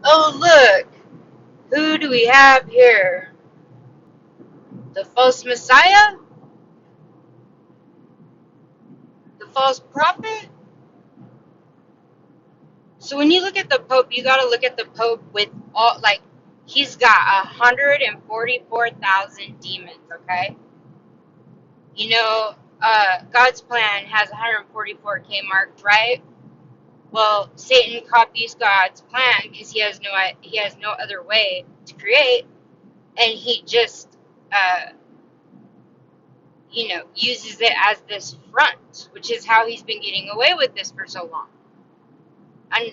Oh, look! Who do we have here? The false Messiah? The false prophet? So when you look at the Pope, you gotta look at the Pope with all, like, he's got 144,000 demons, okay? You know, God's plan has 144K marked, right? Well, Satan copies God's plan because he has no other way to create, and he just uses it as this front, which is how he's been getting away with this for so long. And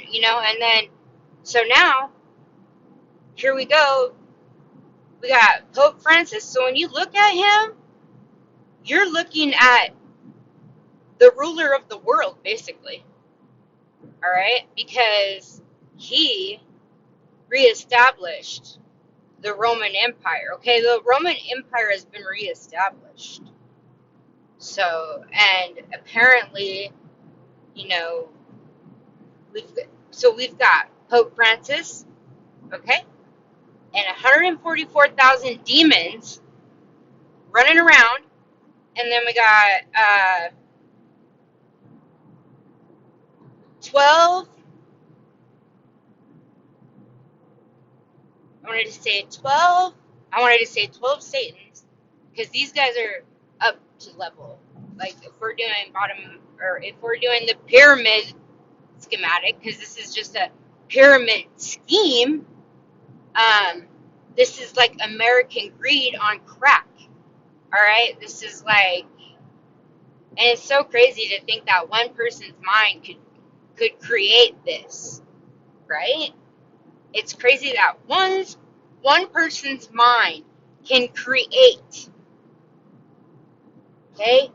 then, so now, here we go. We got Pope Francis. So when you look at him, you're looking at the ruler of the world, basically. All right? Because he reestablished the Roman Empire. Okay, the Roman Empire has been reestablished. So, and apparently, you know, we've got Pope Francis, okay, and 144,000 demons running around, and then we got 12. I wanted to say 12 Satans, because these guys are up to level. Like, if we're doing the pyramid schematic, because this is just a pyramid scheme, this is like American greed on crack. All right, this is like, and it's so crazy to think that one person's mind could create this, right? It's crazy that one person's mind can create. Okay,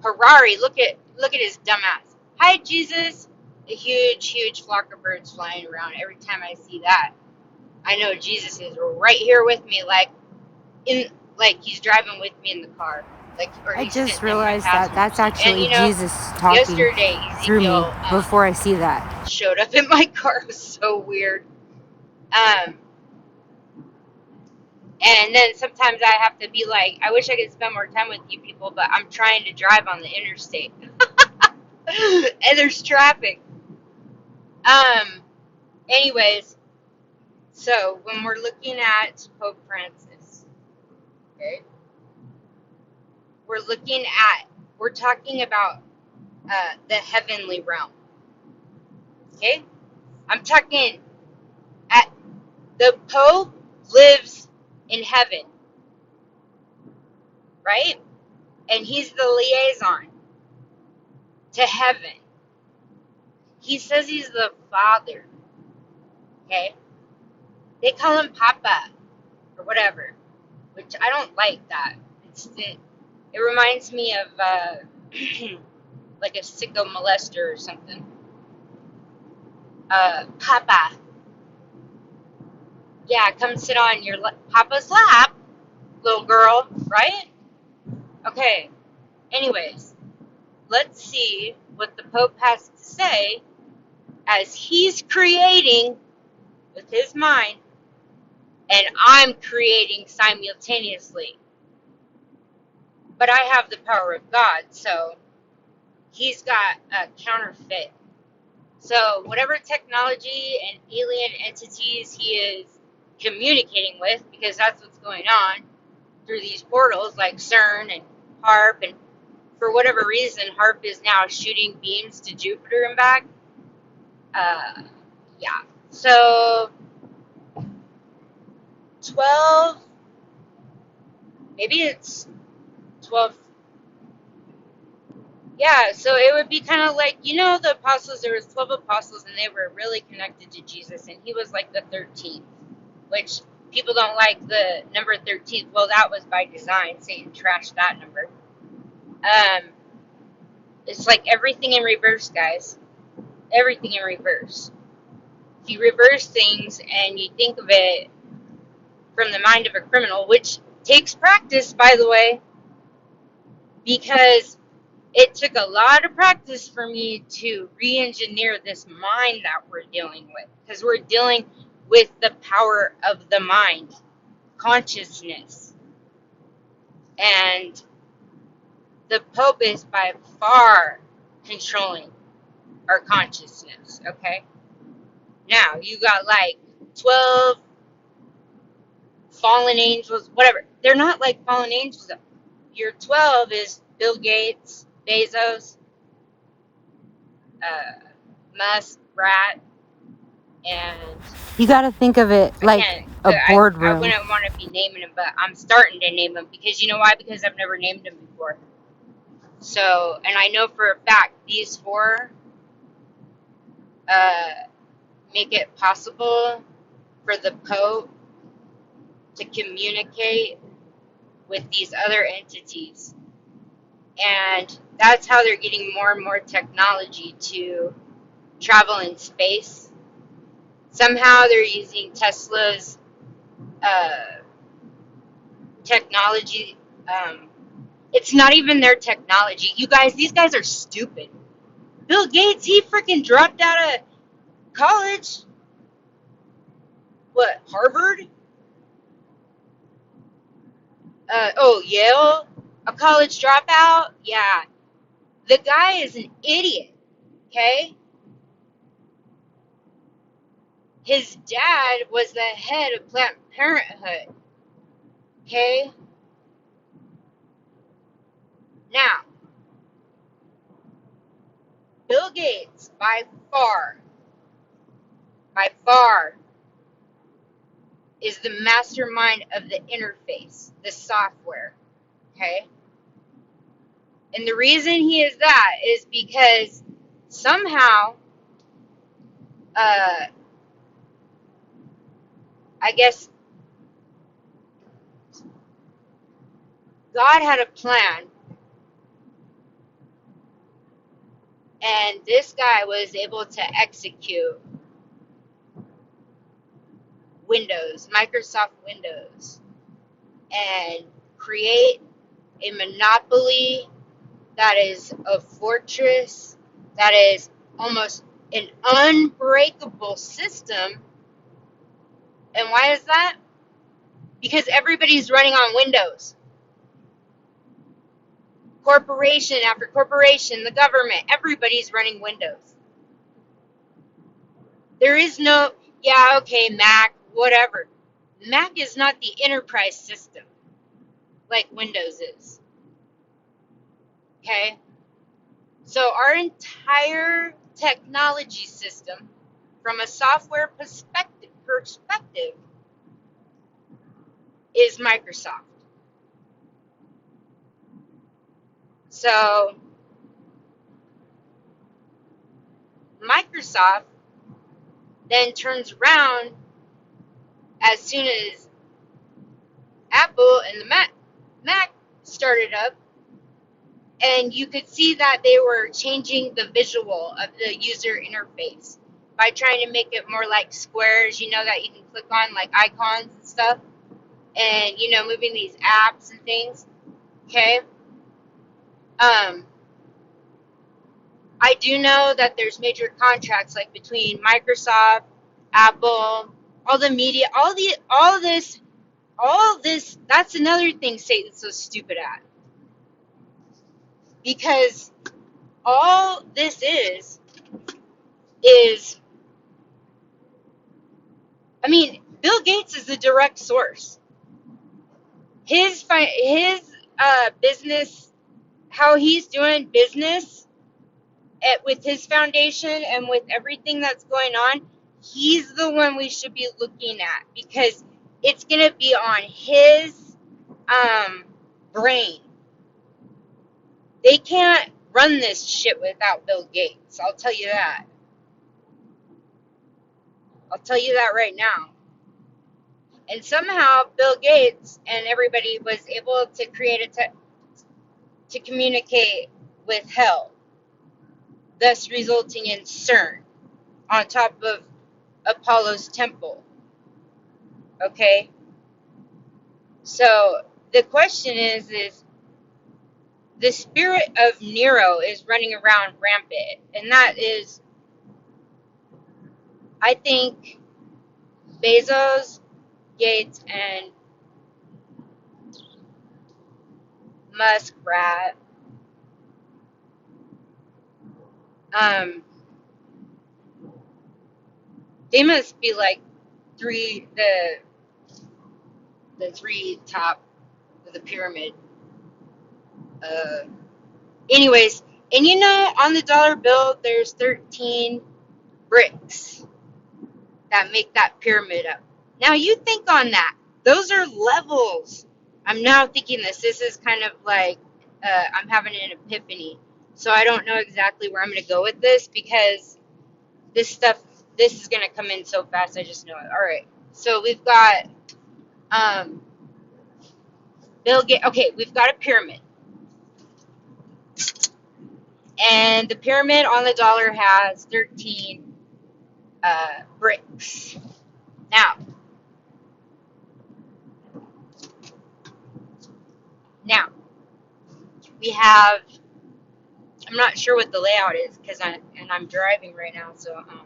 Harari, look at his dumbass. Hi, Jesus. A huge flock of birds flying around. Every time I see that, I know Jesus is right here with me, like he's driving with me in the car, or I he's just sitting in my realized that passenger that's seat. And actually Jesus talking yesterday through me Ezekiel before I see that. showed up in my car. It was so weird. And then sometimes I have to be like, I wish I could spend more time with you people, but I'm trying to drive on the interstate. And there's traffic. Anyways, so when we're looking at Pope Francis, okay, we're talking about the heavenly realm, okay? I'm talking at the Pope lives in heaven, right? And he's the liaison to heaven. He says he's the Father, okay? They call him Papa or whatever, which I don't like that. It reminds me of like a sicko molester or something. Papa. Yeah, come sit on your Papa's lap, little girl, right? Okay. Anyways, let's see what the Pope has to say as he's creating with his mind, and I'm creating simultaneously. But I have the power of God, so he's got a counterfeit. So whatever technology and alien entities he is communicating with, because that's what's going on through these portals like CERN and HARP, and for whatever reason, HARP is now shooting beams to Jupiter and back. Yeah. So 12, maybe it's 12. Yeah, so it would be kind of like, the apostles, there was 12 apostles, and they were really connected to Jesus, and he was like the 13th, which people don't like the number 13th. Well, that was by design. Satan trashed that number. It's like everything in reverse, guys. Everything in reverse. If you reverse things and you think of it from the mind of a criminal, which takes practice, by the way, because it took a lot of practice for me to re-engineer this mind that we're dealing with, because we're dealing with the power of the mind, consciousness. And the Pope is by far controlling our consciousness, okay? Now, you got like 12 fallen angels, whatever. They're not like fallen angels. Your 12 is Bill Gates, Bezos, Musk, Rat, and You got to think of it like a I boardroom. wouldn't want to be naming them, but I'm starting to name them because you know why? Because I've never named them before. So, and I know for a fact these four make it possible for the Pope to communicate with these other entities. And that's how they're getting more and more technology to travel in space. Somehow they're using Tesla's technology. It's not even their technology. You guys, these guys are stupid. Bill Gates, he freaking dropped out of college. What, Harvard? Yale? A college dropout? Yeah. The guy is an idiot, okay? His dad was the head of Planned Parenthood, okay? Now, Bill Gates, by far, is the mastermind of the interface, the software, okay? And the reason he is that is because somehow, I guess God had a plan, and this guy was able to execute Windows, Microsoft Windows, and create a monopoly that is a fortress, that is almost an unbreakable system. And why is that? Because everybody's running on Windows. Corporation after corporation, the government, everybody's running Windows. There is no, yeah, okay, Mac, whatever. Mac is not the enterprise system like Windows is. Okay? So our entire technology system, from a software perspective, is Microsoft. So Microsoft then turns around as soon as Apple and the Mac started up, and you could see that they were changing the visual of the user interface by trying to make it more like squares, you know, that you can click on, like icons and stuff, and, you know, moving these apps and things, okay? I do know that there's major contracts, like between Microsoft, Apple, all the media, all this, that's another thing Satan's so stupid at. Because all this is, I mean, Bill Gates is the direct source. His business, how he's doing business with his foundation and with everything that's going on, he's the one we should be looking at, because it's going to be on his brain. They can't run this shit without Bill Gates. I'll tell you that. I'll tell you that right now. And somehow Bill Gates and everybody was able to create to communicate with hell, thus resulting in CERN on top of Apollo's temple. Okay? So the question is the spirit of Nero is running around rampant. And that is, I think, Bezos, Gates, and Muskrat, they must be like the three top of the pyramid. Anyways, and you know, on the dollar bill, there's 13 bricks that make that pyramid up. Now you think on that. Those are levels. I'm now thinking this. This is kind of like I'm having an epiphany. So I don't know exactly where I'm going to go with this because this is going to come in so fast. I just know it. All right. So we've got Bill Gates. Okay, we've got a pyramid. And the pyramid on the dollar has 13 bricks. Now, we have, I'm not sure what the layout is because I'm driving right now, so I'm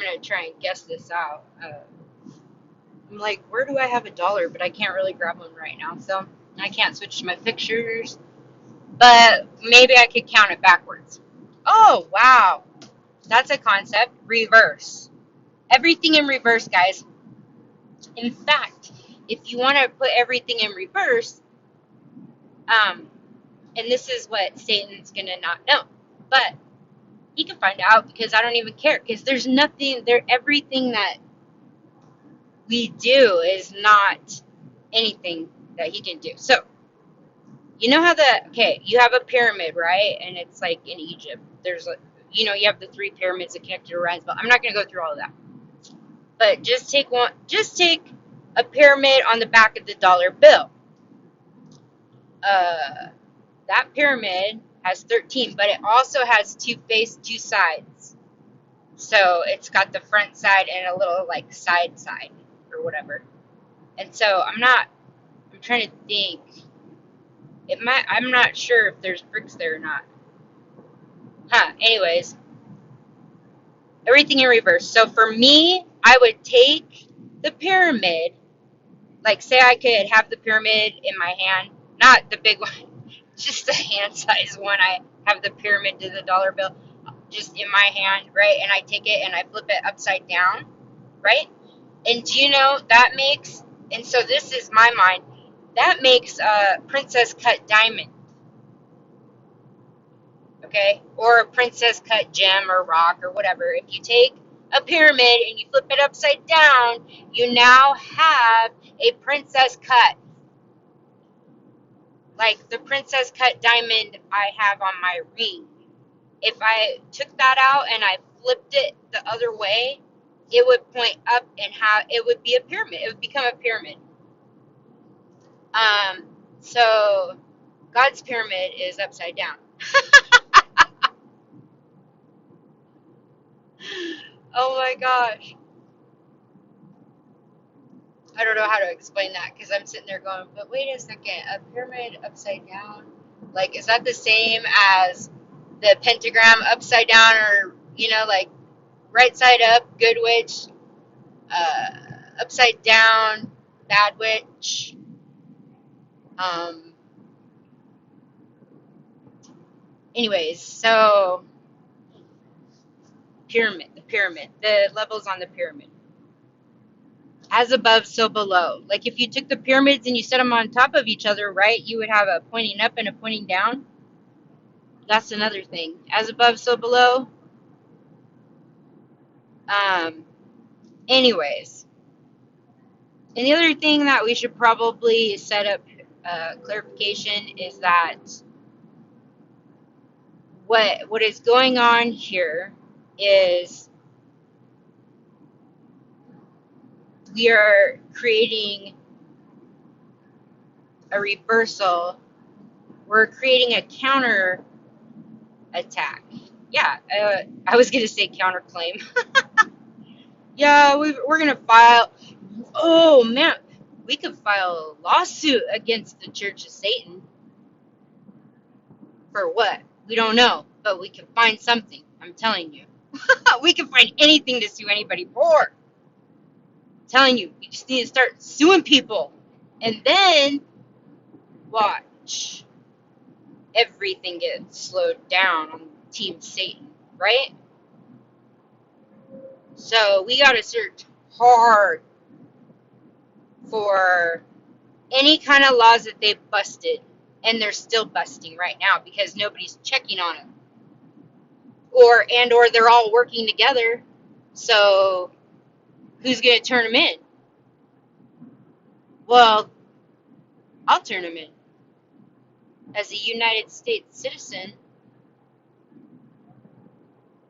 going to try and guess this out. I'm like, where do I have a dollar? But I can't really grab one right now, so I can't switch to my pictures. But maybe I could count it backwards. Oh, wow. That's a concept. Reverse. Everything in reverse, guys. In fact, if you want to put everything in reverse, and this is what Satan's going to not know, but he can find out because I don't even care because there's nothing there. Everything that we do is not anything that he can do. So, you know how you have a pyramid, right? And it's like in Egypt. There's you have the 3 pyramids that connect to Orion's belt. I'm not going to go through all of that. But just take a pyramid on the back of the dollar bill. That pyramid has 13, but it also has 2 sides. So it's got the front side and a little like side or whatever. And so I'm trying to think. I'm not sure if there's bricks there or not. Anyways, everything in reverse. So for me, I would take the pyramid, like say I could have the pyramid in my hand, not the big one, just the hand size one. I have the pyramid to the dollar bill just in my hand, right? And I take it and I flip it upside down, right? And do you know that makes, and so this is my mind, that makes a princess cut diamond, okay? Or a princess cut gem or rock or whatever. If you take a pyramid and you flip it upside down, you now have a princess cut. Like the princess cut diamond I have on my ring. If I took that out and I flipped it the other way, it would point up and it would be a pyramid. It would become a pyramid. So God's pyramid is upside down. Oh my gosh. I don't know how to explain that because I'm sitting there going, but wait a second, a pyramid upside down? Like, is that the same as the pentagram upside down or, like right side up, good witch, upside down, bad witch? Anyways, so the pyramid, the levels on the pyramid. As above, so below. Like if you took the pyramids and you set them on top of each other, right, you would have a pointing up and a pointing down. That's another thing. As above, so below. Anyways. And the other thing that we should probably set up clarification is that what is going on here is we are creating a reversal. We're creating a counter attack. Yeah, I was going to say counterclaim. Yeah, we're going to file. Oh, man. We could file a lawsuit against the Church of Satan. For what? We don't know, but we can find something. I'm telling you. We can find anything to sue anybody for. I'm telling you, you just need to start suing people. And then, watch. Everything gets slowed down on Team Satan, right? So we gotta search hard for any kind of laws that they've busted. And they're still busting right now because nobody's checking on them. Or they're all working together. So who's gonna turn them in? Well, I'll turn them in. As a United States citizen,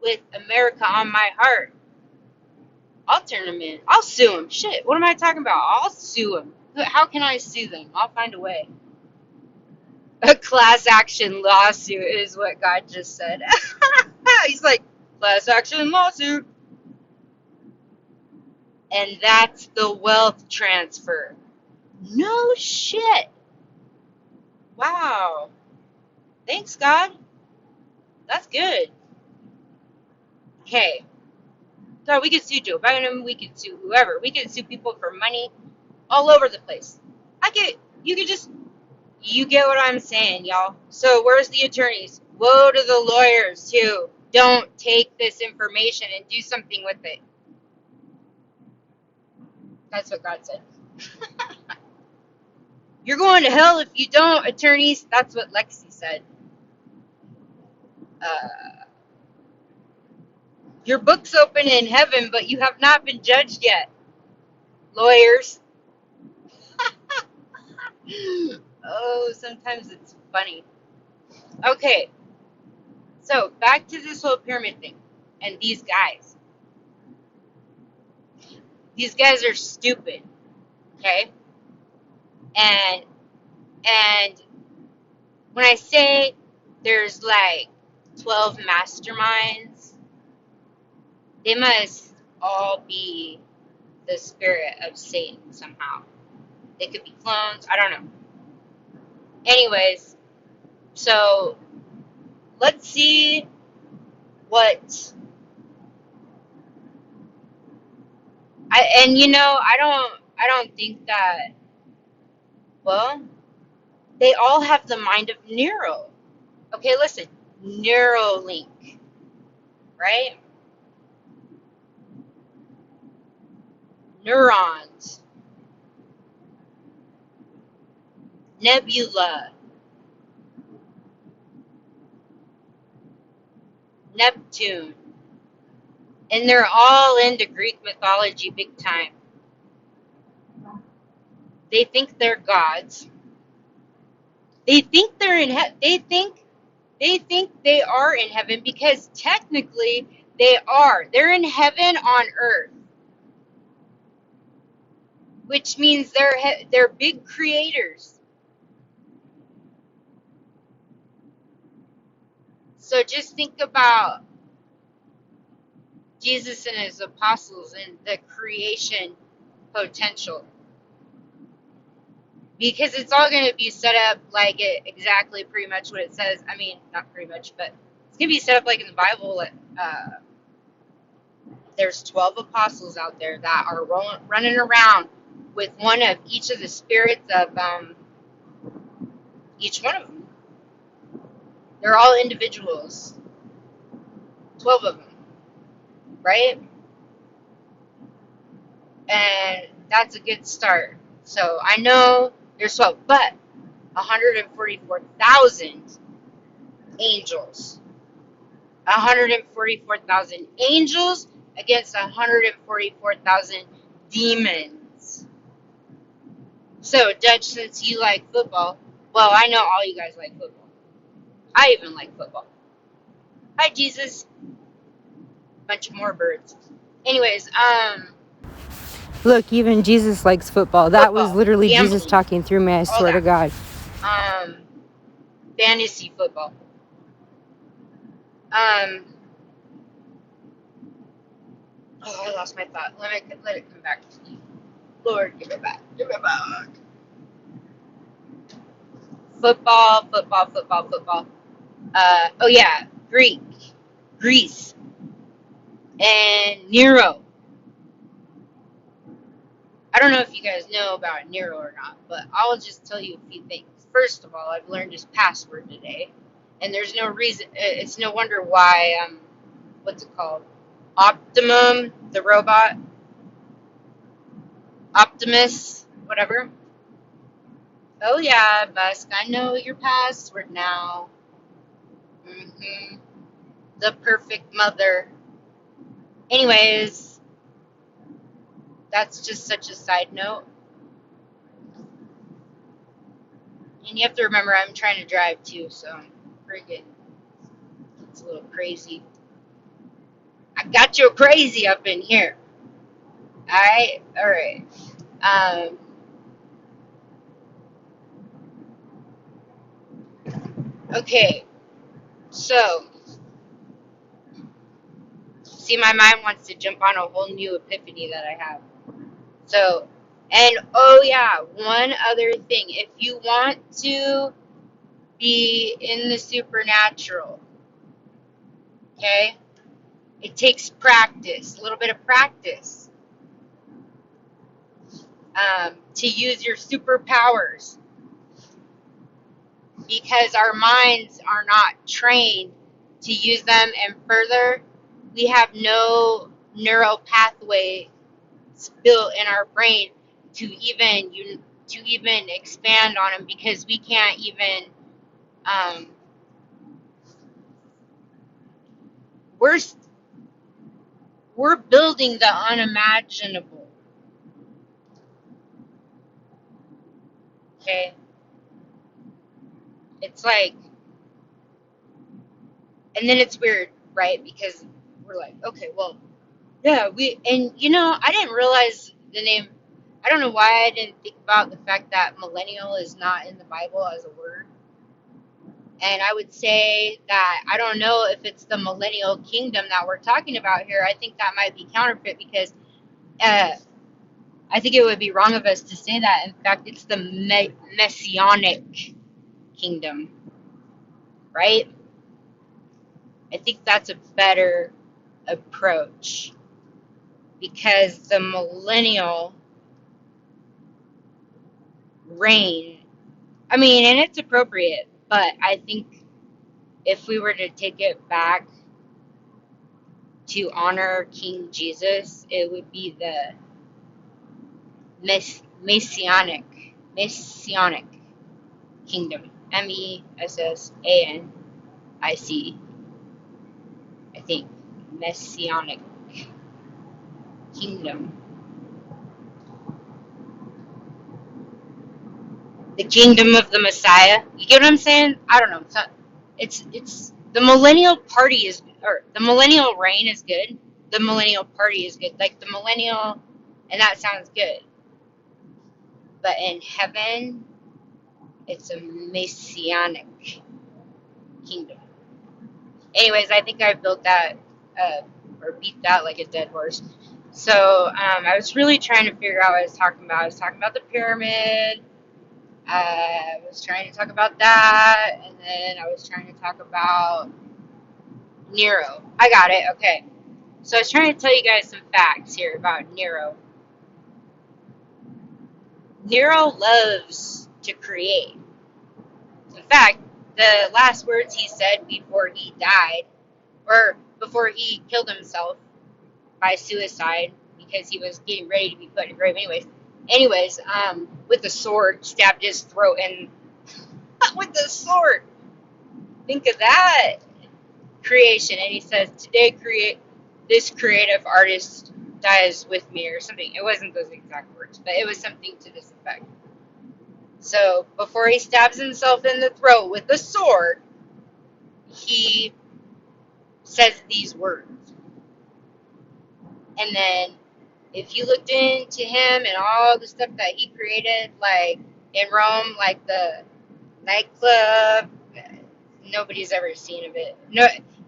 with America on my heart, I'll turn them in. I'll sue them. Shit, what am I talking about? I'll sue them. How can I sue them? I'll find a way. A class action lawsuit is what God just said. He's like, class action lawsuit. And that's the wealth transfer. No shit. Wow. Thanks, God. That's good. Okay. So we could sue Joe Biden. We could sue whoever. We could sue people for money all over the place. You get what I'm saying, y'all. So where's the attorneys? Woe to the lawyers who don't take this information and do something with it. That's what God said. You're going to hell if you don't, attorneys. That's what Lexi said. Your book's open in heaven, but you have not been judged yet. Lawyers. Oh, sometimes it's funny. Okay. So, back to this whole pyramid thing. And these guys. These guys are stupid. Okay? And when I say there's like 12 masterminds, they must all be the spirit of Satan somehow. They could be clones. I don't know. Anyways, so let's see what I don't think that, well, they all have the mind of Nero. Okay, listen, Neuralink, right? Neurons, nebula, Neptune, and they're all into Greek mythology big time. They think they're gods. They think they're in they think they are in heaven because technically they are. They're in heaven on earth, which means they're big creators. So just think about Jesus and his apostles and the creation potential. Because it's all going to be set up like it exactly pretty much what it says. I mean, not pretty much, but it's going to be set up like in the Bible. There's 12 apostles out there that are running around with one of each of the spirits of each one of them. They're all individuals. 12 of them. Right? And that's a good start. So I know there's 12, but 144,000 angels. 144,000 angels against 144,000 demons. So, Dutch, since you like football, well, I know all you guys like football. I even like football. Hi, Jesus. Bunch of more birds. Anyways, Look, even Jesus likes football. That was literally gambling, Jesus talking through me, I swear to God. Fantasy football. Oh, I lost my thought. Let it come back to me. Lord, give it back. Give it back. Football, football, football, football. Oh yeah, Greece, and Nero. I don't know if you guys know about Nero or not, but I'll just tell you a few things. First of all, I've learned his password today, and there's no reason. It's no wonder why. What's it called? Optimum, the robot, Optimus, whatever. Oh yeah, Musk, I know your password now. The perfect mother. Anyways, that's just such a side note. And you have to remember, I'm trying to drive too, so friggin', it's a little crazy. I got you crazy up in here. Alright. Okay, so, see, my mind wants to jump on a whole new epiphany that I have. So, and oh yeah, one other thing. If you want to be in the supernatural, okay, it takes practice, a little bit of practice, to use your superpowers, because our minds are not trained to use them, and further, we have no neural pathway built in our brain to even expand on them, because we can't even we're we're building the unimaginable. Okay, it's like, and then it's weird, right? Because we're like, okay, well, yeah, and I didn't realize the name. I don't know why I didn't think about the fact that millennial is not in the Bible as a word. And I would say that I don't know if it's the millennial kingdom that we're talking about here. I think that might be counterfeit, because I think it would be wrong of us to say that. In fact, it's the messianic kingdom, right? I think that's a better approach, because the millennial reign, I mean, and it's appropriate, but I think if we were to take it back to honor King Jesus, it would be the messianic kingdom. Messianic, I think. Messianic kingdom. The kingdom of the Messiah. You get what I'm saying? I don't know. It's the millennial party or the millennial reign is good. The millennial party is good. Like the millennial, and that sounds good. But in heaven, it's a messianic kingdom. Anyways, I think I built that, or beat that like a dead horse. So I was really trying to figure out what I was talking about. I was talking about the pyramid. I was trying to talk about that, and then I was trying to talk about Nero. I got it. Okay. So I was trying to tell you guys some facts here about Nero. Nero loves to create. In fact, the last words he said before he died, or before he killed himself by suicide, because he was getting ready to be put in a grave anyways, with the sword, stabbed his throat, and with the sword. Think of that creation. And he says, today this creative artist dies with me, or something. It wasn't those exact words, but it was something to this effect. So before he stabs himself in the throat with the sword, he says these words. And then if you looked into him and all the stuff that he created, like in Rome, like the nightclub, nobody's ever seen of it. No,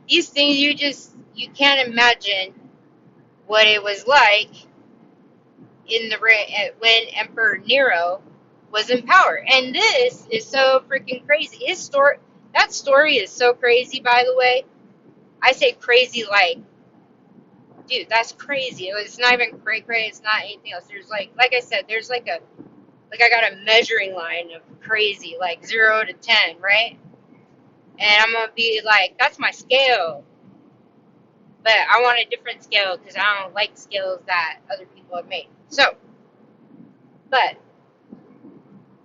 these things you can't imagine what it was like when Emperor Nero was in power. And this is so freaking crazy. That story is so crazy, by the way. I say crazy like, dude, that's crazy. It's not even cray. It's not anything else. There's like I said, there's I got a measuring line of crazy, like 0 to 10, right? And I'm gonna be like, that's my scale. But I want a different scale because I don't like scales that other people have made. So, but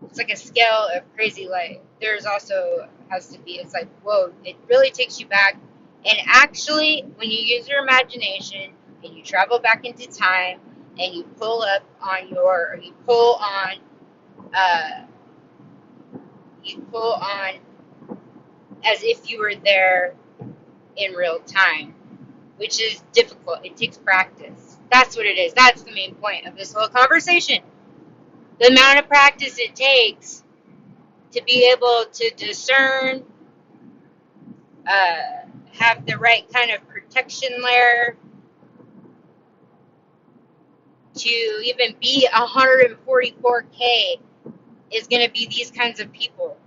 it's like a scale of crazy. Like there's also has to be. It's like, whoa, it really takes you back. And actually, when you use your imagination and you travel back into time and you pull up on you pull on as if you were there in real time, which is difficult. It takes practice. That's what it is. That's the main point of this whole conversation. The amount of practice it takes to be able to discern, have the right kind of protection layer, to even be 144K is going to be these kinds of people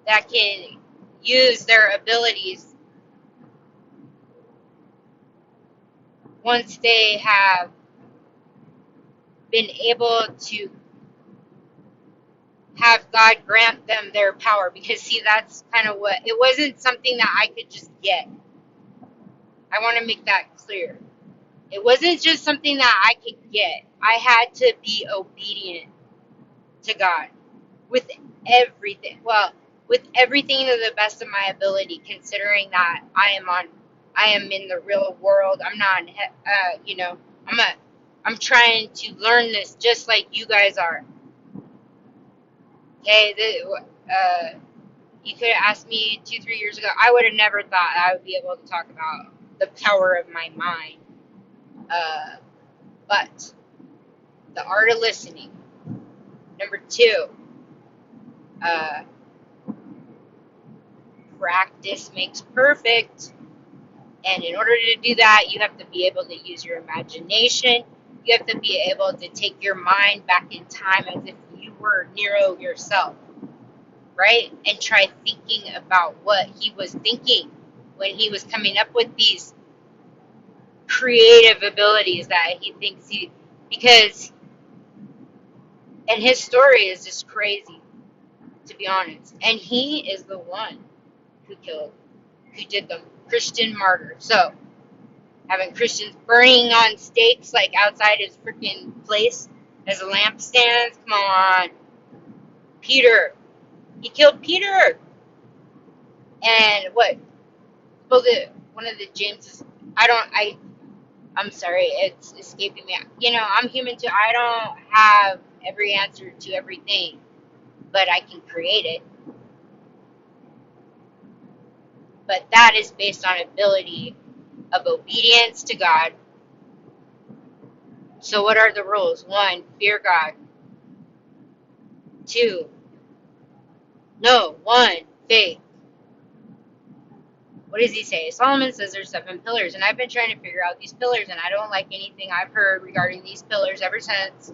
that can use their abilities once they have been able to have God grant them their power. Because see, that's kind of what, it wasn't something that I could just get. I want to make that clear. It wasn't just something that I could get. I had to be obedient to God with everything. Well, with everything to the best of my ability, considering that I am in the real world. I'm not, I'm trying to learn this just like you guys are. Okay, you could have asked me 2-3 years ago. I would have never thought I would be able to talk about the power of my mind. But the art of listening. Number 2, practice makes perfect. And in order to do that, you have to be able to use your imagination. You have to be able to take your mind back in time as if you were Nero yourself, right? And try thinking about what he was thinking when he was coming up with these creative abilities that he thinks because, and his story is just crazy, to be honest. And he is the one who did the Christian martyr. So, having Christians burning on stakes like outside his freaking place as a lampstand. Come on. Peter. He killed Peter. And what? Well, one of the Jameses. I'm sorry, it's escaping me. I'm human too. I don't have every answer to everything, but I can create it. But that is based on ability of obedience to God. So what are the rules? 1, fear God. 1, faith. What does he say? Solomon says there's 7 pillars, and I've been trying to figure out these pillars, and I don't like anything I've heard regarding these pillars ever since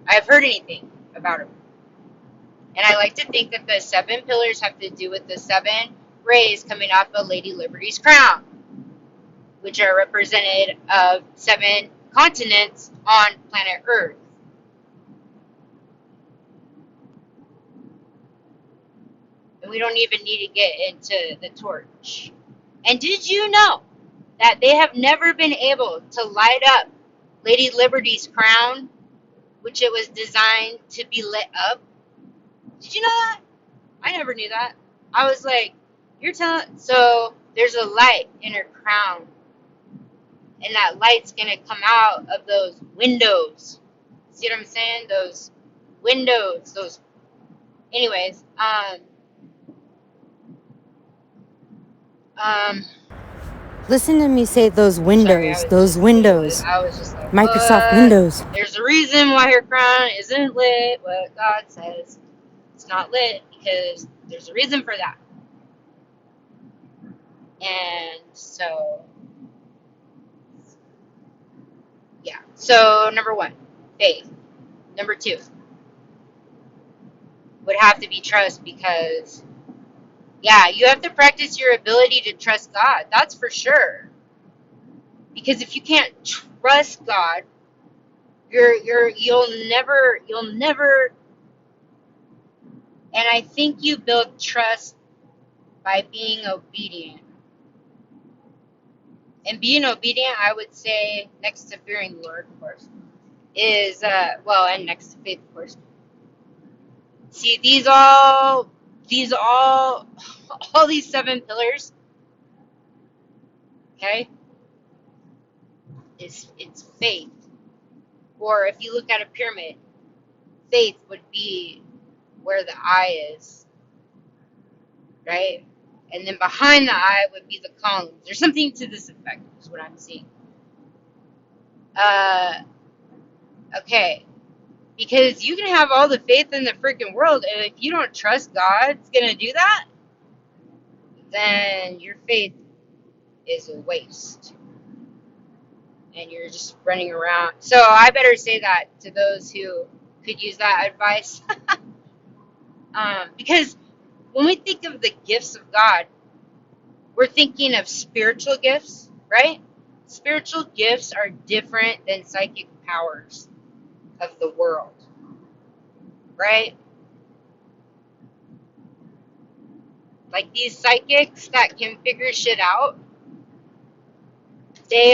I've heard anything about them. And I like to think that the 7 pillars have to do with the 7 rays coming off of Lady Liberty's crown, which are represented of 7 continents on planet Earth. And we don't even need to get into the torch. And did you know that they have never been able to light up Lady Liberty's crown, which it was designed to be lit up? Did you know that? I never knew that. I was like, you're telling... So, there's a light in her crown. And that light's going to come out of those windows. See what I'm saying? Those windows. Anyways, Listen to me say those windows, sorry, those windows. I was just like, Microsoft what? Windows. There's a reason why her crown isn't lit, what God says. It's not lit because there's a reason for that. And so, yeah. So, number one, faith. Number two would have to be trust because, yeah, you have to practice your ability to trust God. That's for sure. Because if you can't trust God, you'll never, and I think you build trust by being obedient. And being obedient, I would say, next to fearing the Lord, of course, is, and next to faith, of course. See, all these seven pillars, okay, it's faith. Or if you look at a pyramid, faith would be where the eye is, right? And then behind the eye would be the columns. There's something to this effect, is what I'm seeing. Okay. Because you can have all the faith in the freaking world, and if you don't trust God's going to do that, then your faith is a waste. And you're just running around. So I better say that to those who could use that advice. Because when we think of the gifts of God, we're thinking of spiritual gifts, right? Spiritual gifts are different than psychic powers of the world, right? Like these psychics that can figure shit out, they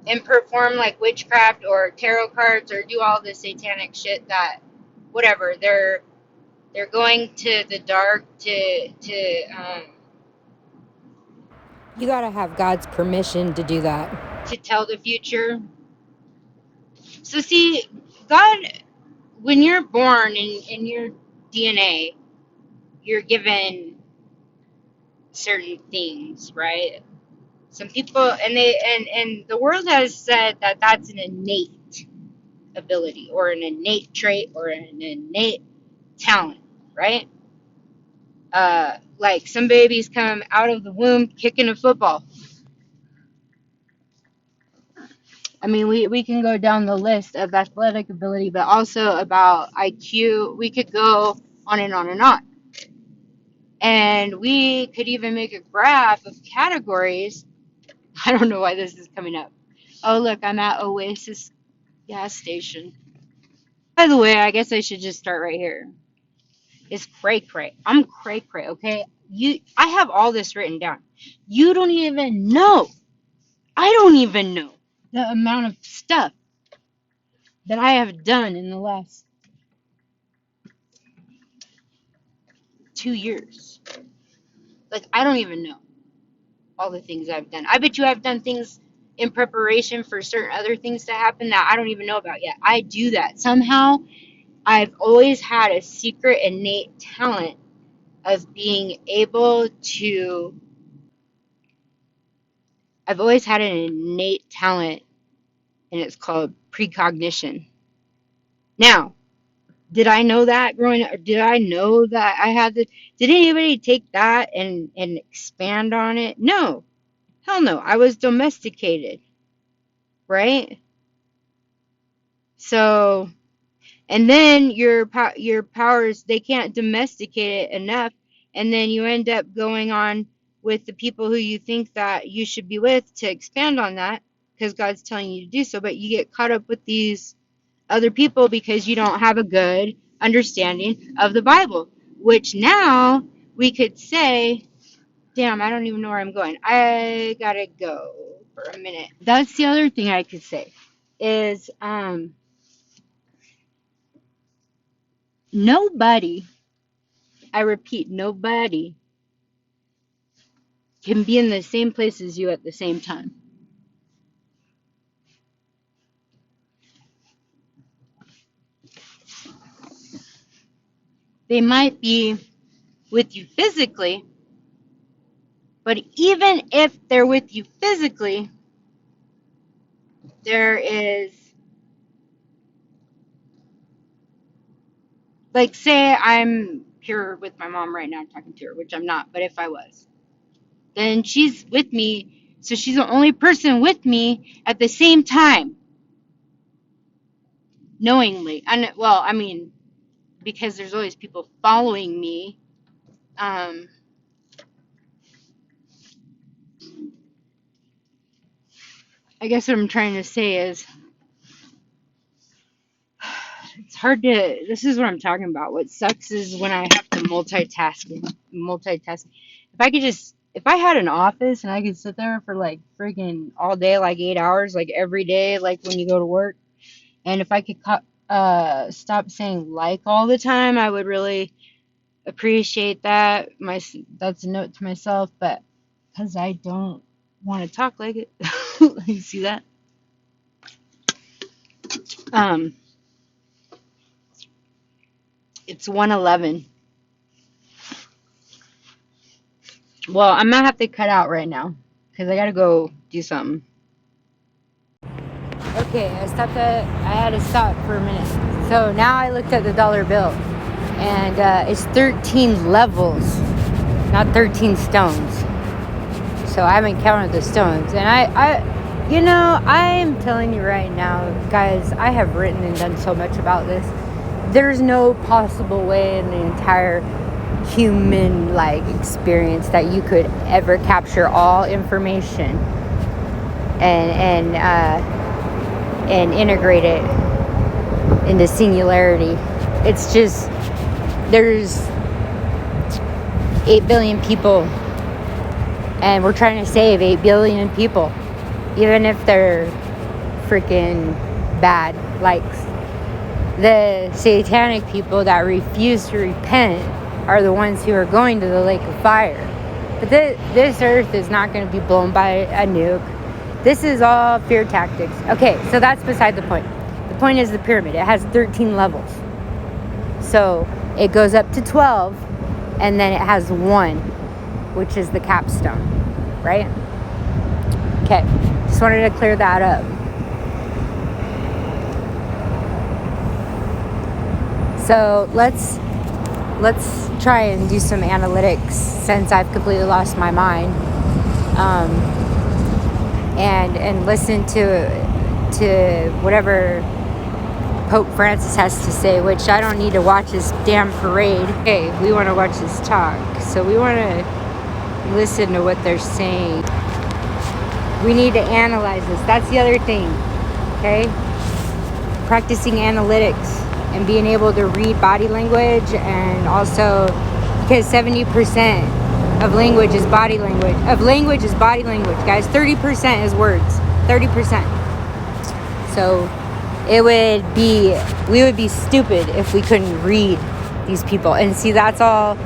and perform like witchcraft or tarot cards or do all the satanic shit that whatever they're going to the dark You gotta have God's permission to do that. to tell the future. So see, God, when you're born in your DNA, you're given certain things, right? Some people and the world has said that that's an innate ability or an innate trait or an innate talent, right? Like some babies come out of the womb kicking a football. I mean, we can go down the list of athletic ability, but also about IQ. We could go on and on and on. And we could even make a graph of categories. I don't know why this is coming up. Oh, look, I'm at Oasis gas station. By the way, I guess I should just start right here. It's cray cray. I'm cray cray, okay? I have all this written down. You don't even know. I don't even know the amount of stuff that I have done in the last 2 years. Like, I don't even know all the things I've done. I bet you I've done things in preparation for certain other things to happen that I don't even know about yet. I do that. Somehow, I've always had a secret innate talent of being able to. I've always had an innate talent, and it's called precognition. Now, did I know that growing up? Did I know that I had the? Did anybody take that and expand on it? No, hell no. I was domesticated, right? So, and then your powers, they can't domesticate it enough, and then you end up going on with the people who you think that you should be with to expand on that because God's telling you to do so, but you get caught up with these other people because you don't have a good understanding of the Bible, which now we could say, damn, I don't even know where I'm going. I gotta go for a minute. That's the other thing I could say is nobody, I repeat, nobody can be in the same place as you at the same time. They might be with you physically, but even if they're with you physically, there is, like, say I'm here with my mom right now talking to her, which I'm not, but if I was, then she's with me. So she's the only person with me at the same time, knowingly. And well, I mean, because there's always people following me. Um, I guess what I'm trying to say is it's hard to. This is what I'm talking about. What sucks is when I have to multitask. If I had an office and I could sit there for like freaking all day, like 8 hours, like every day, like when you go to work, and if I could stop saying like all the time, I would really appreciate that. That's a note to myself, but because I don't want to talk like it, you see that? Um, it's 1:11. Well, I'm gonna have to cut out right now because I gotta go do something. Okay, I had to stop for a minute. So now I looked at the dollar bill, and it's 13 levels, not 13 stones. So I haven't counted the stones. And I'm telling you right now, guys, I have written and done so much about this. There's no possible way in the entire human experience that you could ever capture all information and integrate it into singularity. It's just there's 8 billion people, and we're trying to save 8 billion people, even if they're freaking bad. Like the satanic people that refuse to repent are the ones who are going to the lake of fire. But this earth is not going to be blown by a nuke. This is all fear tactics. Okay, so that's beside the point. The point is the pyramid. It has 13 levels. So it goes up to 12, and then it has 1, which is the capstone, right? Okay, just wanted to clear that up. So let's try and do some analytics since I've completely lost my mind, and listen to whatever Pope Francis has to say, which I don't need to watch this damn parade. Okay, we want to watch this talk, so we want to listen to what they're saying. We need to analyze this. That's the other thing, okay? Practicing analytics and being able to read body language, and also because 70% of language is body language. Guys. 30% is words. 30%. So we would be stupid if we couldn't read these people. And see, that's all.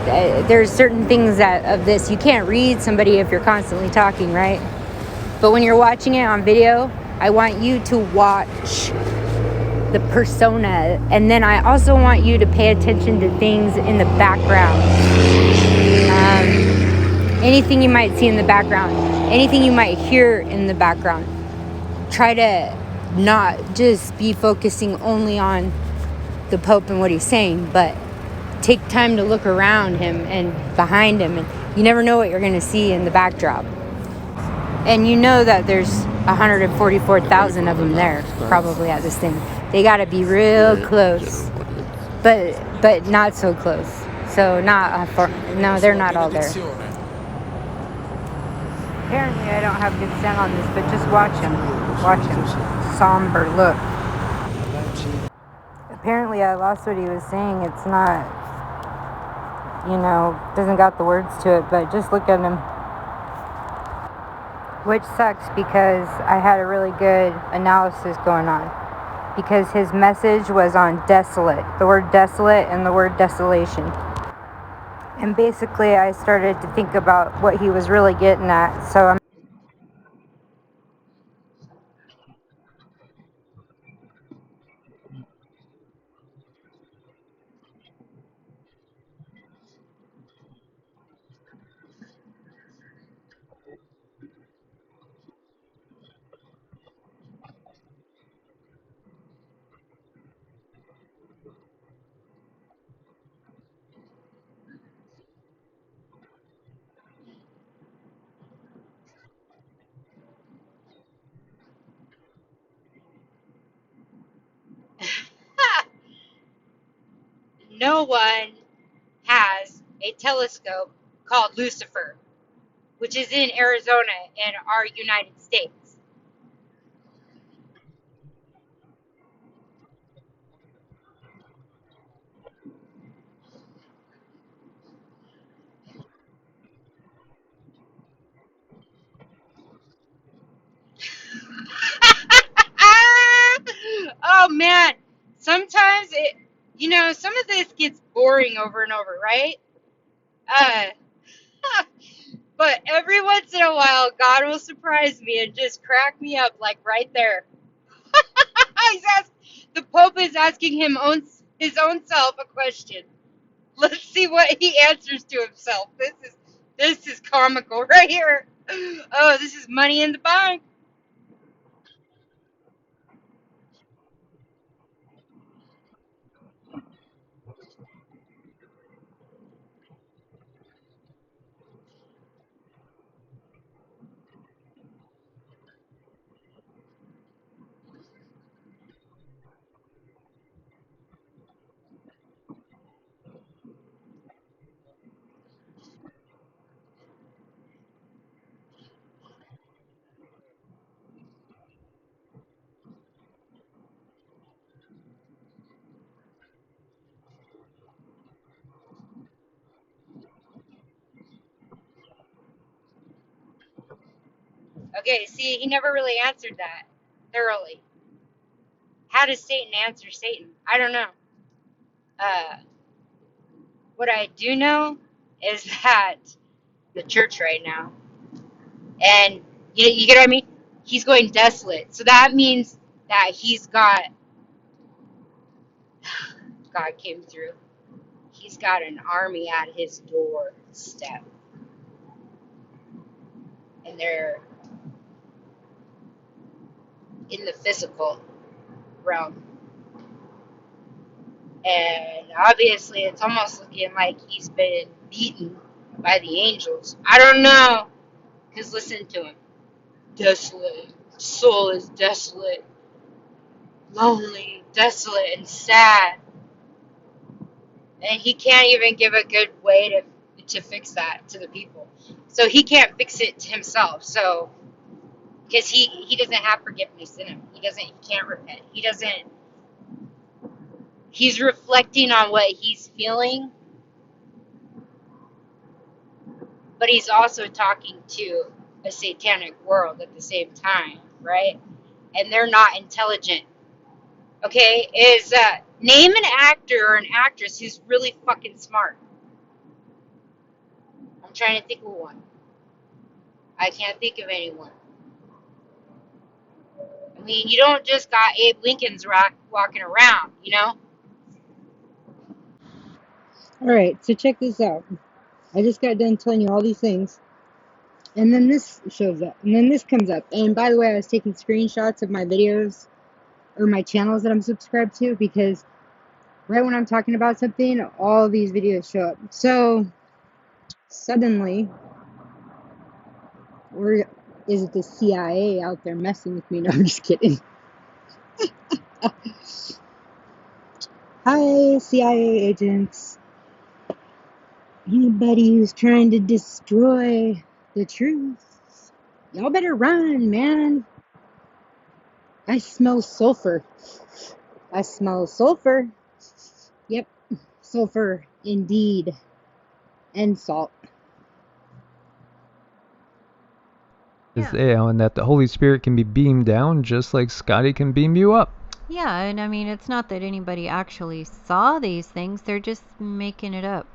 There's certain things of this you can't read somebody if you're constantly talking, right? But when you're watching it on video, I want you to watch the persona, and then I also want you to pay attention to things in the background. Anything you might see in the background, anything you might hear in the background. Try to not just be focusing only on the Pope and what he's saying, but take time to look around him and behind him, and you never know what you're going to see in the backdrop. And you know that there's 144,000 of them there, probably at this thing. They got to be real close, but not so close. So no, they're not all there. Apparently, I don't have good sound on this, but just watch him. Watch him. Somber look. Apparently, I lost what he was saying. It's not, doesn't got the words to it, but just look at him. Which sucks because I had a really good analysis going on. Because his message was on desolate. The word desolate and the word desolation. And basically I started to think about what he was really getting at. So no one has a telescope called Lucifer, which is in Arizona in our United States. Oh man, sometimes some of this gets boring over and over, right? Uh, but every once in a while, God will surprise me and just crack me up, like right there. The Pope is asking his own self a question. Let's see what he answers to himself. This is comical right here. Oh, this is money in the bank. Okay, see, he never really answered that thoroughly. How does Satan answer Satan? I don't know. Uh, what I do know is that the church right now, and you get what I mean? He's going desolate. So that means that he's got, God came through. He's got an army at his doorstep. And they're in the physical realm. And obviously, it's almost looking like he's been beaten by the angels. I don't know. Because listen to him. Desolate. Soul is desolate. Lonely, desolate, and sad. And he can't even give a good way to fix that to the people. So he can't fix it to himself. So, because he doesn't have forgiveness in him. He can't repent. He's reflecting on what he's feeling, but he's also talking to a satanic world at the same time, right? And they're not intelligent. Okay, name an actor or an actress who's really fucking smart. I'm trying to think of one. I can't think of anyone. I mean, you don't just got Abe Lincoln's walking around, you know? Alright, so check this out. I just got done telling you all these things. And then this shows up. And then this comes up. And by the way, I was taking screenshots of my videos or my channels that I'm subscribed to because right when I'm talking about something, all these videos show up. So suddenly, or is it the CIA out there messing with me? No, I'm just kidding. Hi, CIA agents. Anybody who's trying to destroy the truth, y'all better run, man. I smell sulfur. I smell sulfur. Yep, sulfur indeed. And salt. And that the Holy Spirit can be beamed down just like Scotty can beam you up. Yeah, and I mean, it's not that anybody actually saw these things, they're just making it up.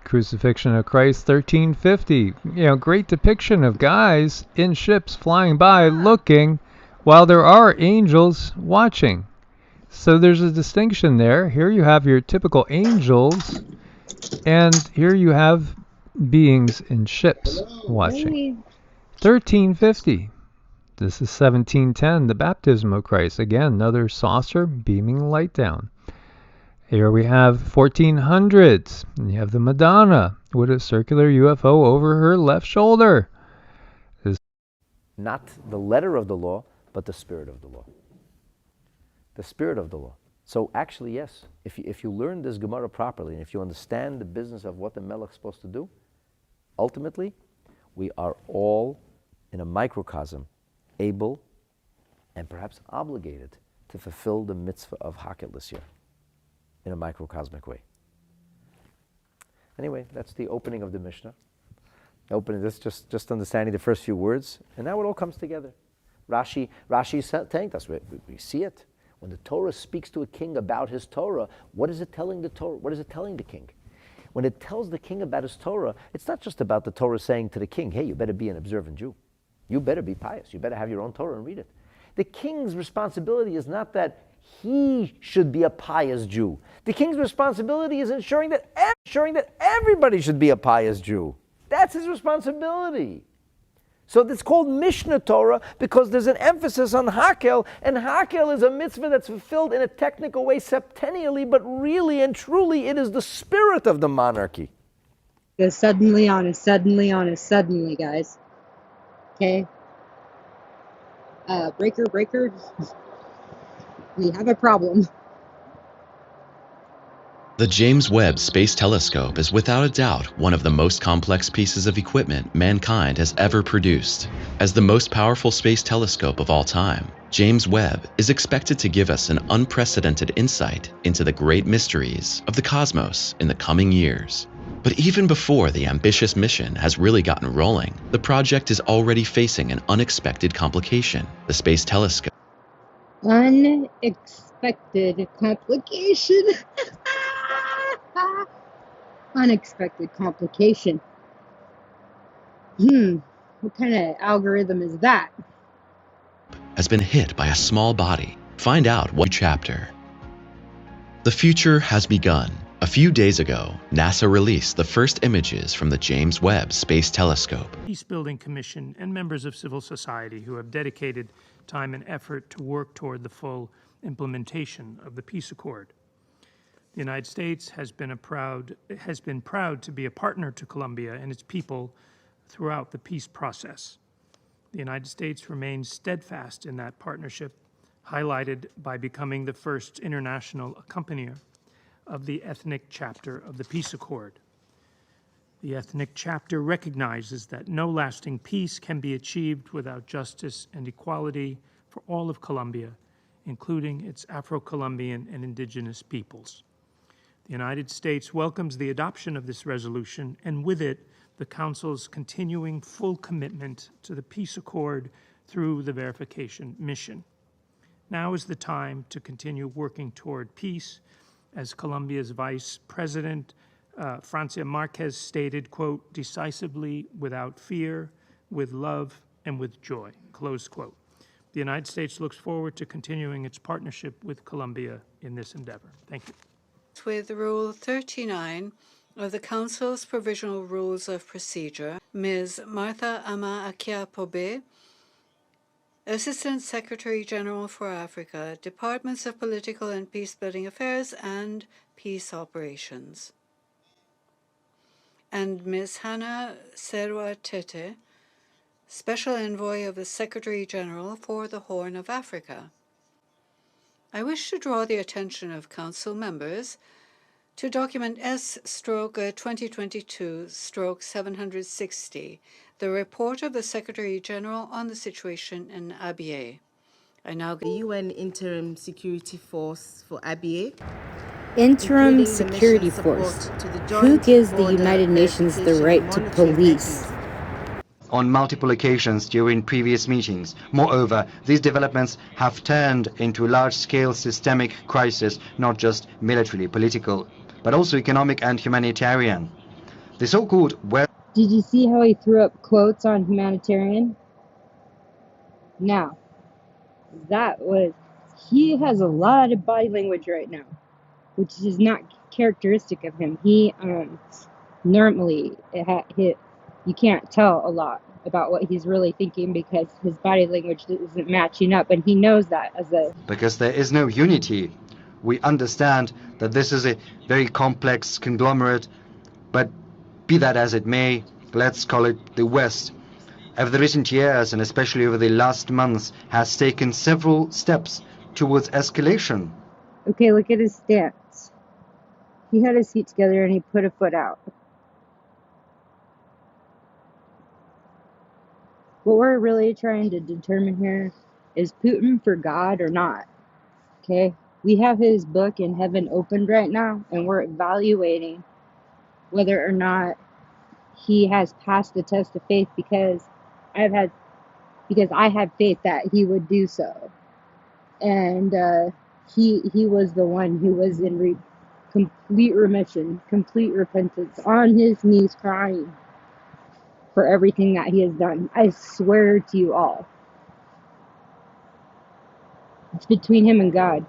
Crucifixion of Christ 1350. Great depiction of guys in ships flying by looking while there are angels watching. So there's a distinction there. Here you have your typical angels, and here you have beings in ships watching. 1350. This is 1710, the baptism of Christ. Again, another saucer beaming light down. Here we have 1400s. And you have the Madonna with a circular UFO over her left shoulder. Not the letter of the law, but the spirit of the law. The spirit of the law. So actually, yes, if you learn this Gemara properly, and if you understand the business of what the Melech is supposed to do, ultimately, we are all in a microcosm able and perhaps obligated to fulfill the mitzvah of Hakel this year in a microcosmic way. Anyway, that's the opening of the Mishnah. This just understanding the first few words, and now it all comes together. Rashi is telling us, we see it. When the Torah speaks to a king about his Torah, what is it telling the Torah? What is it telling the king? When it tells the king about his Torah, it's not just about the Torah saying to the king, hey, you better be an observant Jew. You better be pious. You better have your own Torah and read it. The king's responsibility is not that he should be a pious Jew. The king's responsibility is ensuring that everybody should be a pious Jew. That's his responsibility. So it's called Mishnah Torah because there's an emphasis on Hakel, and Hakel is a mitzvah that's fulfilled in a technical way septennially, but really and truly it is the spirit of the monarchy. Goes suddenly on us, suddenly, guys. Okay? Breaker, we have a problem. The James Webb Space Telescope is without a doubt one of the most complex pieces of equipment mankind has ever produced. As the most powerful space telescope of all time, James Webb is expected to give us an unprecedented insight into the great mysteries of the cosmos in the coming years. But even before the ambitious mission has really gotten rolling, the project is already facing an unexpected complication: the space telescope. Unexpected complication. Unexpected complication. What kind of algorithm is that? Has been hit by a small body. Find out what chapter. The future has begun. A few days ago, NASA released the first images from the James Webb Space Telescope. Peace-building commission and members of civil society who have dedicated time and effort to work toward the full implementation of the peace accord. The United States has been proud to be a partner to Colombia and its people throughout the peace process. The United States remains steadfast in that partnership, highlighted by becoming the first international accompanier of the ethnic chapter of the peace accord. The ethnic chapter recognizes that no lasting peace can be achieved without justice and equality for all of Colombia, including its Afro-Colombian and indigenous peoples. The United States welcomes the adoption of this resolution, and with it, the Council's continuing full commitment to the peace accord through the verification mission. Now is the time to continue working toward peace, as Colombia's Vice President, Francia Marquez, stated, quote, decisively, without fear, with love, and with joy, close quote. The United States looks forward to continuing its partnership with Colombia in this endeavor. Thank you. With Rule 39 of the Council's Provisional Rules of Procedure, Ms. Martha Ama Akia-Pobe, Assistant Secretary General for Africa, Departments of Political and Peace-Building Affairs and Peace Operations, and Ms. Hannah Serwa Tete, Special Envoy of the Secretary General for the Horn of Africa. I wish to draw the attention of Council members to document S/2022/760, the report of the Secretary General on the situation in Abyei. I now The UN Interim Security Force for Abyei. Interim Security Force. Who gives the United Nations the right to police? On multiple occasions during previous meetings. Moreover, these developments have turned into a large-scale systemic crisis, not just militarily political, but also economic and humanitarian. The so-called Did you see how he threw up quotes on humanitarian? Now, he has a lot of body language right now, which is not characteristic of him. He, normally, you can't tell a lot about what he's really thinking because his body language isn't matching up, and he knows that because there is no unity. We understand that this is a very complex conglomerate, but be that as it may, let's call it the West. Over the recent years, and especially over the last months, has taken several steps towards escalation. Okay, look at his stance. He had his feet together and he put a foot out. What we're really trying to determine here is Putin for God or not. Okay? We have his book in heaven opened right now, and we're evaluating whether or not he has passed the test of faith because I have faith that he would do so. And he was the one who was in complete remission, complete repentance, on his knees crying for everything that he has done. I swear to you all. It's between him and God.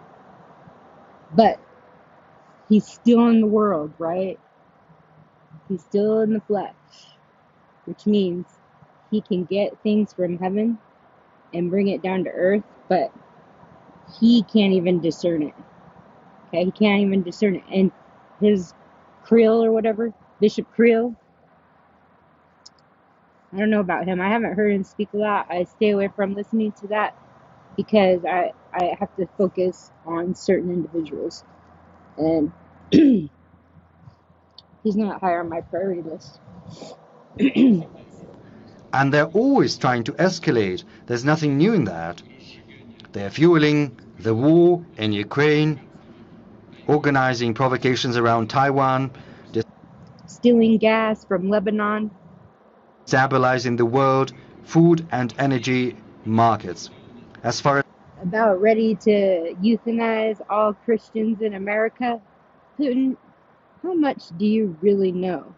But he's still in the world, right? He's still in the flesh. Which means he can get things from heaven and bring it down to earth, but he can't even discern it. Okay? He can't even discern it. And his Creel or whatever, Bishop Creel, I don't know about him. I haven't heard him speak a lot. I stay away from listening to that because I have to focus on certain individuals. And he's not high on my priority list. And they're always trying to escalate. There's nothing new in that. They're fueling the war in Ukraine, organizing provocations around Taiwan, Stealing gas from Lebanon. stabilizing the world food and energy markets. As far as About ready to euthanize all Christians in America. Putin, how much do you really know?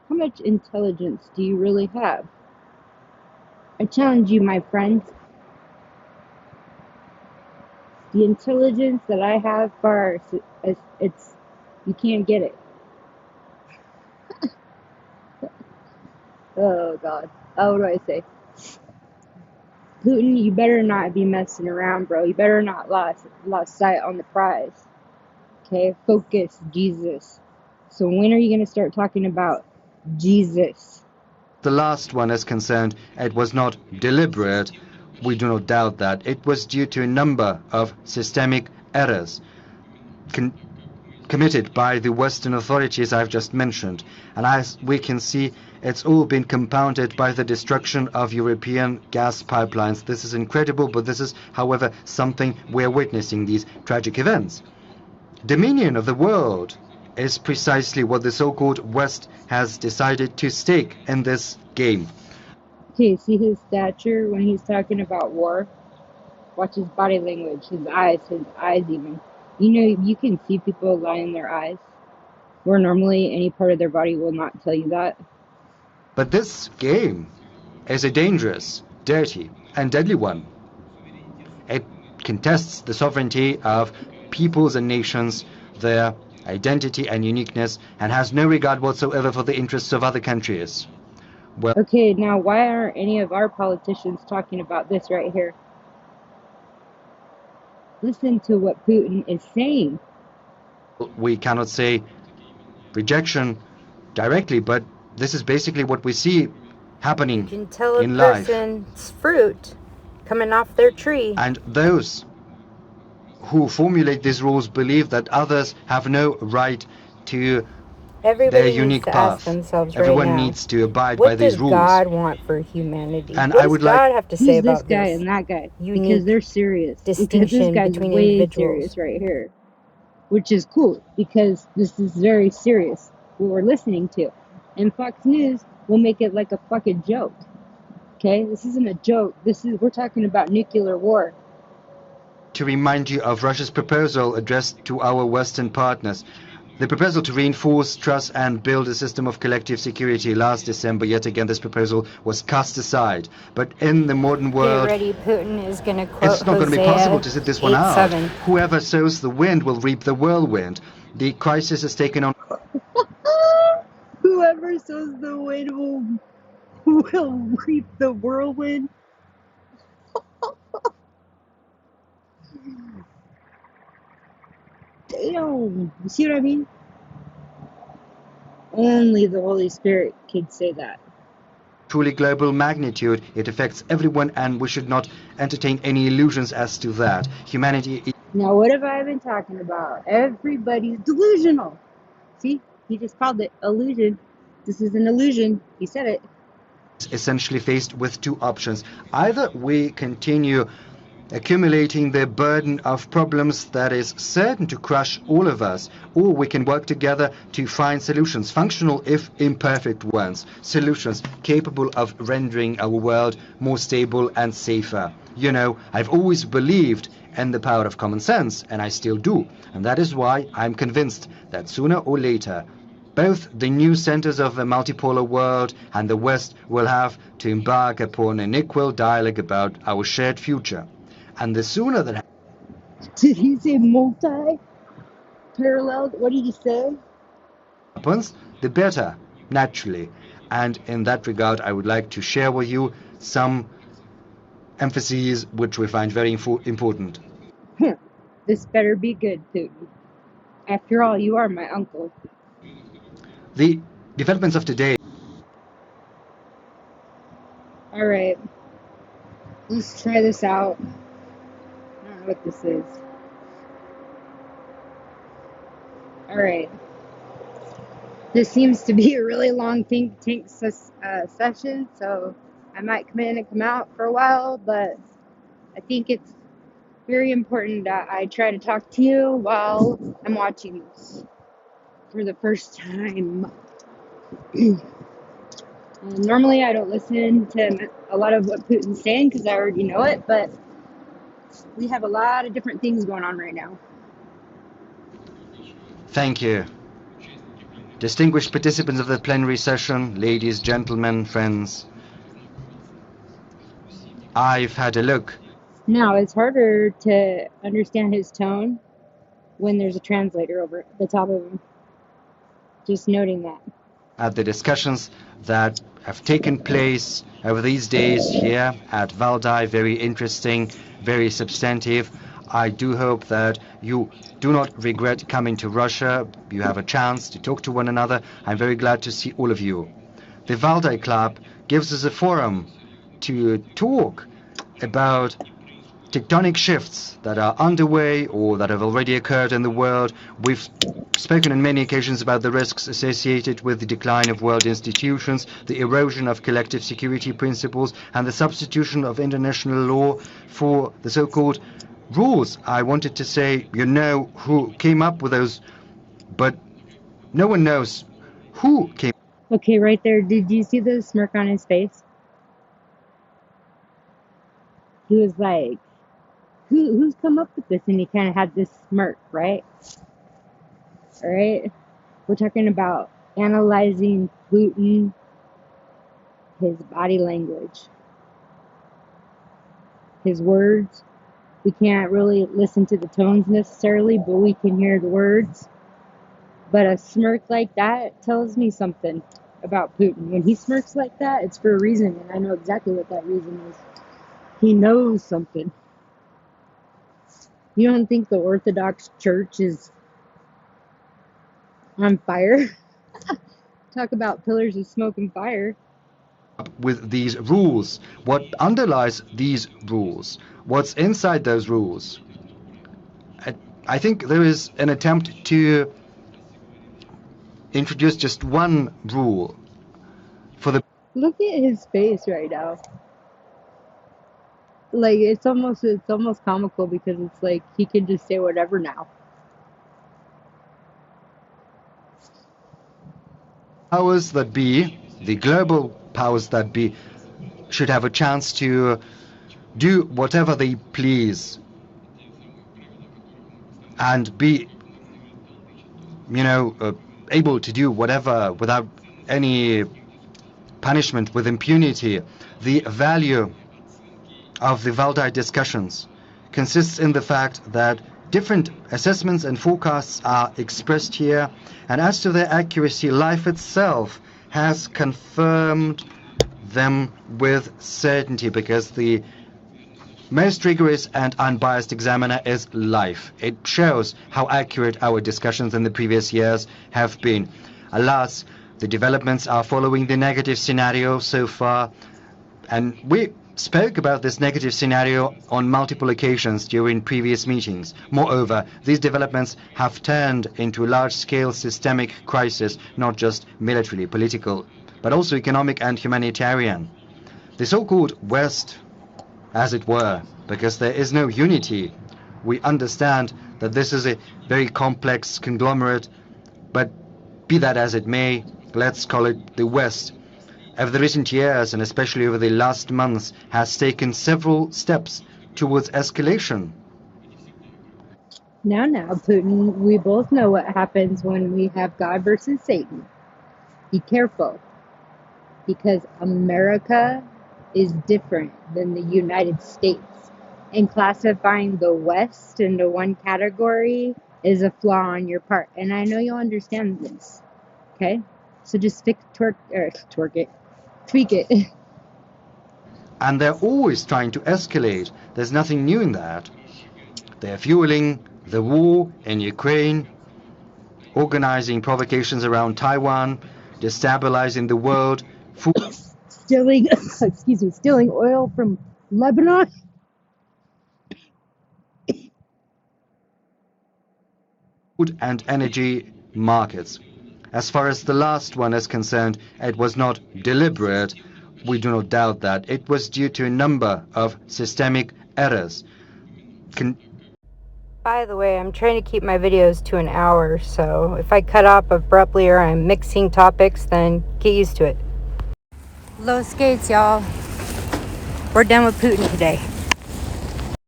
How much intelligence do you really have? I challenge you, my friends. The intelligence that I have far, it's you can't get it. Oh God, what do I say? Putin, you better not be messing around, bro. You better not lost sight on the prize. Okay, focus, Jesus. So when are you gonna start talking about Jesus? the last one is concerned, it was not deliberate. We do not doubt that. It was due to a number of systemic errors committed by the Western authorities I've just mentioned. And as we can see, it's all been compounded by the destruction of European gas pipelines. This is incredible, but this is, however, something we're witnessing, these tragic events. Dominion of the world is precisely what the so-called West has decided to stake in this game. Okay, see his stature when he's talking about war? Watch his body language, his eyes even. You know, you can see people lie in their eyes, where normally any part of their body will not tell you that. But this game is a dangerous, dirty, and deadly one. It contests the sovereignty of peoples and nations, their identity and uniqueness, and has no regard whatsoever for the interests of other countries. Well, okay, now why aren't any of our politicians talking about this right here? Listen to what Putin is saying. we cannot say rejection directly, but this is basically what we see happening You can tell a in life. person's fruit coming off their tree. And those who formulate these rules believe that others have no right to Everybody their needs unique to path. ask themselves Everyone right now, needs to abide what by these does rules. God want for humanity? And What I does would God like- have to say Who's this about guy this? and that guy? Unique Because they're serious. Because this distinction guy's between way individuals. serious right here. Which is cool, because this is very serious, what we're listening to. And Fox News will make it like a fucking joke. Okay? This isn't a joke. We're talking about nuclear war. To remind you of Russia's proposal addressed to our Western partners. The proposal to reinforce trust and build a system of collective security last December. Yet again, this proposal was cast aside. But in the modern world, Get ready, Putin is going to quote it's not going to be Hosea possible to sit this one out. 8:7. Whoever sows the wind will reap the whirlwind. The crisis has taken on Whoever sows the wind will reap the whirlwind. Damn. You see what I mean? Only the Holy Spirit could say that. truly global magnitude. It affects everyone, and we should not entertain any illusions as to that. Humanity Now, what have I been talking about? Everybody's delusional. See, he just called it illusion. This is an illusion. He said it. Essentially faced with two options. Either we continue accumulating the burden of problems that is certain to crush all of us, or we can work together to find solutions, functional if imperfect ones, solutions capable of rendering our world more stable and safer. You know, I've always believed in the power of common sense, and I still do, and that is why I'm convinced that sooner or later both the new centers of the multipolar world and the West will have to embark upon an equal dialogue about our shared future. And the sooner that Did he say multi-parallel? What did he say? happens, the better, naturally. And in that regard, I would like to share with you some emphases which we find very important. This better be good, Putin. After all, you are my uncle. The developments of today. All right. Let's try this out. I don't know what this is. All right. This seems to be a really long think tank session, so I might come in and come out for a while, but I think it's very important that I try to talk to you while I'm watching this for the first time. Normally I don't listen to a lot of what Putin's saying because I already know it, but we have a lot of different things going on right now. Thank you. Distinguished participants of the plenary session, ladies, gentlemen, friends, I've had a look. Now, it's harder to understand his tone when there's a translator over the top of him. Just noting that. At the discussions that have taken place over these days here at Valdai, very interesting, very substantive. I do hope that you do not regret coming to Russia. You have a chance to talk to one another. I'm very glad to see all of you. The Valdai Club gives us a forum to talk about tectonic shifts that are underway or that have already occurred in the world. We've spoken on many occasions about the risks associated with the decline of world institutions, the erosion of collective security principles, and the substitution of international law for the so-called rules. I wanted to say, you know who came up with those, but no one knows who came. Okay, right there. Did you see the smirk on his face? He was like, who's come up with this? And he kind of had this smirk, right? All right. We're talking about analyzing Putin, his body language, his words. We can't really listen to the tones necessarily, but we can hear the words. But a smirk like that tells me something about Putin. When he smirks like that, it's for a reason, and I know exactly what that reason is. He knows something. You don't think the Orthodox Church is on fire? Talk about pillars of smoke and fire. With these rules, what underlies these rules, what's inside those rules. I think there is an attempt to introduce just one rule for the. Look at his face right now. Like it's almost comical because it's like he can just say whatever now. Powers that be, the global powers that be, should have a chance to do whatever they please and be, able to do whatever without any punishment, with impunity. The value of the Valdai discussions consists in the fact that different assessments and forecasts are expressed here, and as to their accuracy, life itself has confirmed them with certainty, because the most rigorous and unbiased examiner is life. It shows how accurate our discussions in the previous years have been. Alas, the developments are following the negative scenario so far, and we spoke about this negative scenario on multiple occasions during previous meetings. Moreover, these developments have turned into a large-scale systemic crisis, not just militarily political, but also economic and humanitarian. The so-called West, as it were, because there is no unity. We understand that this is a very complex conglomerate, but be that as it may, let's call it the West. Over the recent years, and especially over the last months, has taken several steps towards escalation. Now, Putin, we both know what happens when we have God versus Satan. Be careful, because America is different than the United States. And classifying the West into one category is a flaw on your part. And I know you'll understand this. Okay? So just tweak it. And they're always trying to escalate. There's nothing new in that. They're fueling the war in Ukraine, organizing provocations around Taiwan, destabilizing the world, stealing oil from Lebanon. food and energy markets. As far as the last one is concerned, it was not deliberate. We do not doubt that. It was due to a number of systemic errors. By the way, I'm trying to keep my videos to an hour, so if I cut off abruptly or I'm mixing topics, then get used to it. Low skates, y'all. We're done with Putin today.